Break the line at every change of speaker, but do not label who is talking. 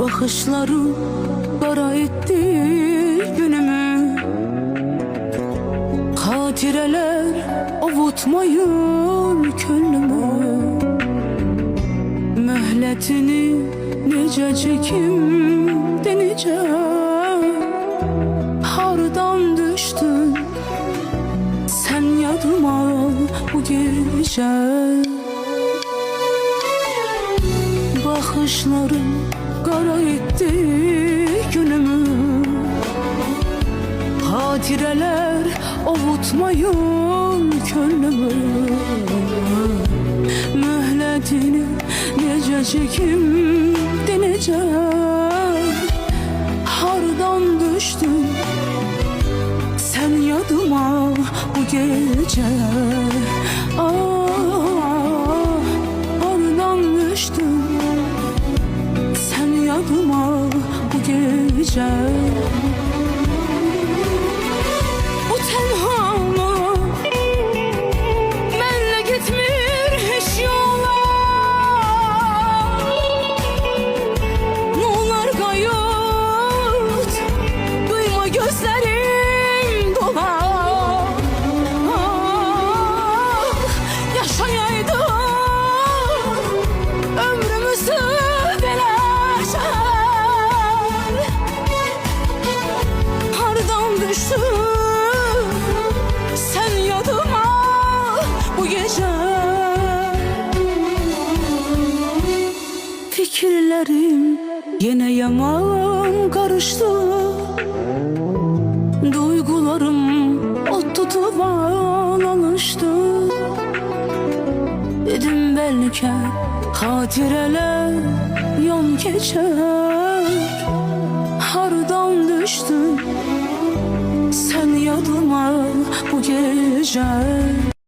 Bakışların kara etti günümü. Hatireler avutmayın könlümü. Mühletini nece çekim deneyeceğim. Hardan düştün sen yadıma bu gece. Bakışların kara etti günümü. Hatireler avutmayın könlümü. Mühletini nece çekim deneyeceğim. Hardan düştün sen yadıma bu gece. Hardan düştün sen yadıma bu gece. Bu tenhamı benle gitmir hiç yola. Nolar gayet duyma gözlerim dolar. Yaşayaydım ömrümüzü belaşa. Hardan düştün sen yadıma bu gece. Fikirlerim yine yaman karıştı. Duygularım ot tutup alıştı. Dedim belki hatireler yan geçer. Hardan düştün sen yadıma bu gece.